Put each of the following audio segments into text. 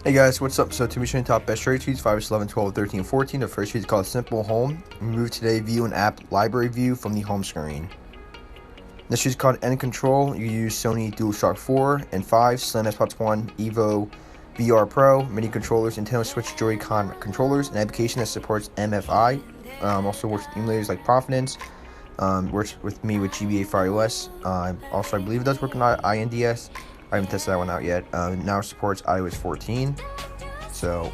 Hey guys, what's up? So to be showing top best trade tweets, 5, 11, 12, 13, 14. The first tweet is called Simple Home. Remove today, view an app library view from the home screen. This is called End Control. You use Sony DualShock 4 and 5, Slim Xbox One, Evo, VR Pro, mini controllers, Nintendo Switch Joy-Con controllers, an application that supports MFI. Also works with emulators like Providence. Works with me with GBA for iOS. Also, I believe it does work on INDS. I haven't tested that one out yet. Now supports iOS 14. So,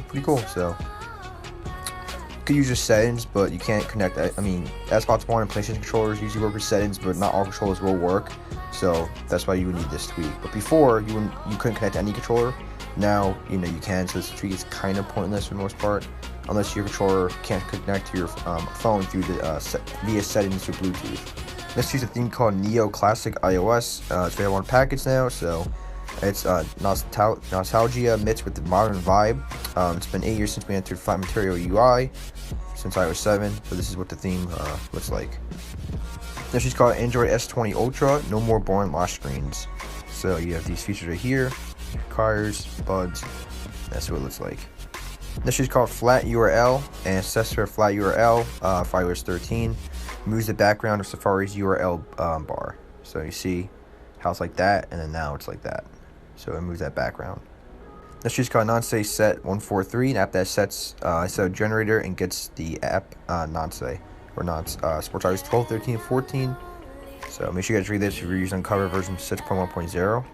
pretty cool. So, you could use your settings, but you can't connect. I mean, Xbox One and PlayStation controllers usually work with settings, but not all controllers will work. So that's why you would need this tweak. But before, you couldn't connect to any controller. Now, you can. So this tweak is kind of pointless for the most part, unless your controller can't connect to your phone through the via settings or Bluetooth. Let's use a thing called Neo Classic iOS. It's available on package now, so it's nostalgia mixed with the modern vibe. It's been 8 years since we entered Flat Material UI, since iOS 7, so this is what the theme looks like. Next is called Android S20 Ultra, no more boring lock screens. So you have these features right here, cars, buds, that's what it looks like. Next is called Flat URL, and it sets for Flat URL for iOS 13. Moves the background of Safari's URL bar. So you see how it's like that, and then now it's like that. So it moves that background. Let's just call Nonce Set 143, an app that sets a generator and gets the app Nonce or Nonce supports iOS 12, 13, and 14. So make sure you guys read this if you're using Unc0ver version 6.1.0.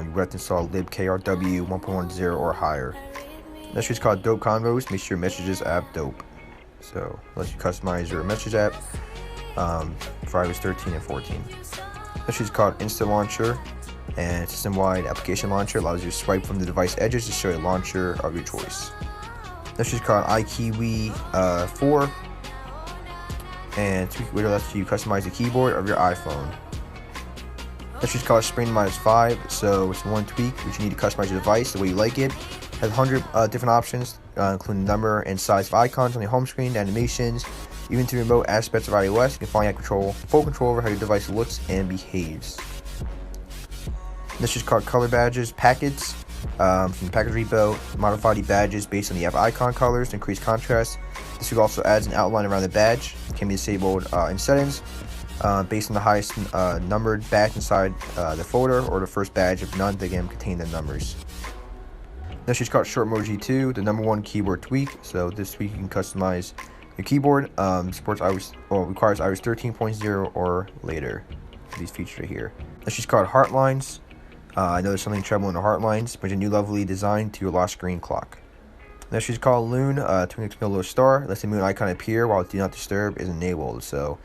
You have to install libkrw 1.10 or higher. Next is called Dope Convos. Make sure your messages app dope. So let's customize your message app for iOS 13 and 14. This is called Instant Launcher, and system-wide application launcher allows you to swipe from the device edges to show a launcher of your choice. This is called iKiwi 4, and it lets you customize the keyboard of your iPhone. This is called Spring -5, so it's one tweak which you need to customize your device the way you like it. It has 100 different options, including the number and size of icons on the home screen, animations, even to remote aspects of iOS. You can finally have full control over how your device looks and behaves. This is called Color Badges Packets. From the package repo, modify the badges based on the app icon colors to increase contrast. This also adds an outline around the badge. It can be disabled in settings based on the highest numbered badge inside the folder, or the first badge if none again contain the numbers. Next is called Short Emoji 2, the #1 keyboard tweak. So this tweak you can customize your keyboard. Supports requires iOS 13.0 or later. These features are here. Next is called Heart Lines. I know there's something trouble in the heart lines, but a new lovely design to your lock screen clock. Next is called Loon, twinkle twinkle little star. Lets the moon icon appear while Do Not Disturb is enabled. So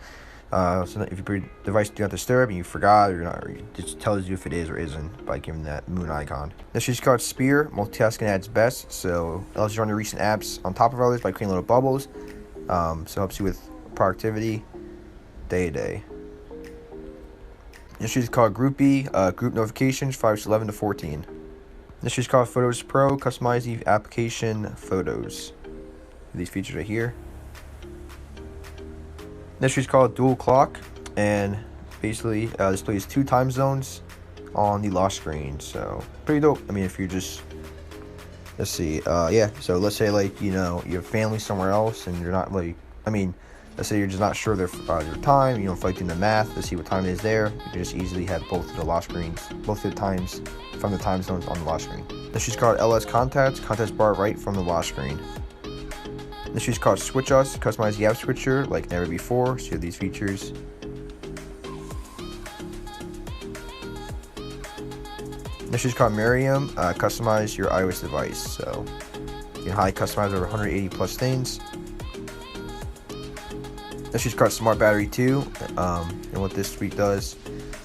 if your device Do Not Disturb and you forgot or not, it just tells you if it is or isn't by giving that moon icon. Next is called Spear, multitasking at its best. So it allows you to run your recent apps on top of others by creating little bubbles. So it helps you with productivity day to day. This is called Groupie, group notifications, 5, 11 to 14. This is called Photos Pro, customize the application photos. These features are here. This is called Dual Clock, and basically displays 2 time zones on the lock screen. So pretty dope. I mean, if you're just, let's see, yeah. So let's say like you have family somewhere else, and you're not like, let's say you're just not sure their time. You don't feel like doing the math to see what time it is there. You can just easily have both of the lock screens, both of the times from the time zones on the lock screen. This is called LS Contacts bar right from the lock screen. This is called Switch Us, customize the app switcher like never before. So you have these features. This is called Miriam, customize your iOS device. So you can highly customize over 180 plus things. This is called Smart Battery 2, and what this tweak does,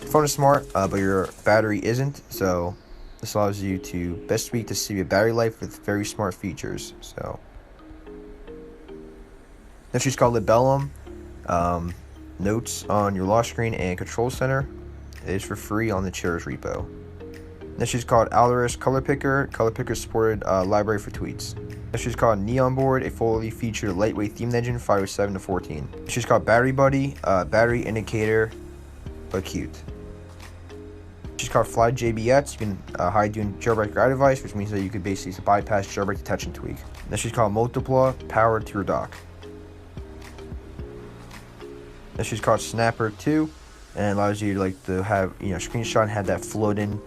the phone is smart, but your battery isn't, so this allows you to best tweak to see your battery life with very smart features. So this is called Libellum, notes on your lock screen and control center. It is for free on the Checkra1n repo. This is called Alvarez Color Picker supported library for tweets. This is called Neon Board, a fully featured lightweight theme engine, 5, 7 to 14. This is called Battery Buddy, battery indicator, but cute. She's called Fly JBX. You can hide doing jailbreak your iDevice, which means that you could basically bypass jailbreak detection tweak. Then she's called Multipla, powered to your dock. Then she's called Snapper 2, and allows you to have screenshot and have that float in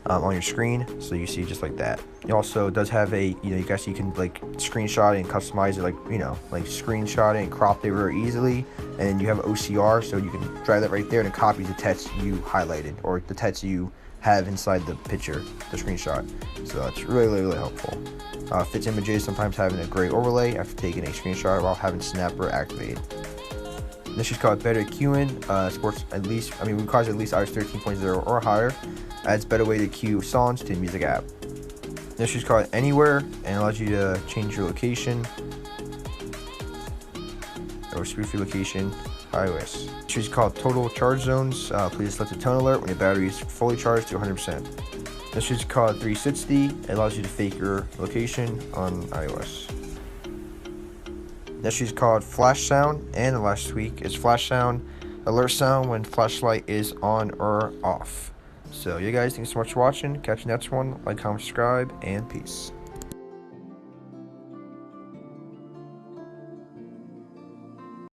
on your screen, so you see just like that. It also does have a you guys you can screenshot it and customize it, screenshot it and crop it very easily. And you have OCR, so you can drag that right there and it copies the text you highlighted or the text you have inside the picture, the screenshot. So that's really helpful. Fits images, sometimes having a gray overlay after taking a screenshot while having Snapper activated. Then she's called Better Checkra1n. Supports requires at least iOS 13.0 or higher. Adds better way to queue songs to the music app. Then she's called Anywhere and allows you to change your location or spoof your location, iOS. She's called Total Charge Zones. Please select the tone alert when your battery is fully charged to 100%. Then she's called 360. It allows you to fake your location on iOS. Then she's called Flash Sound, and the last tweak is Flash Sound alert sound when flashlight is on or off. So you guys, thanks so much for watching. Catch you next one. Like, comment, subscribe, and peace.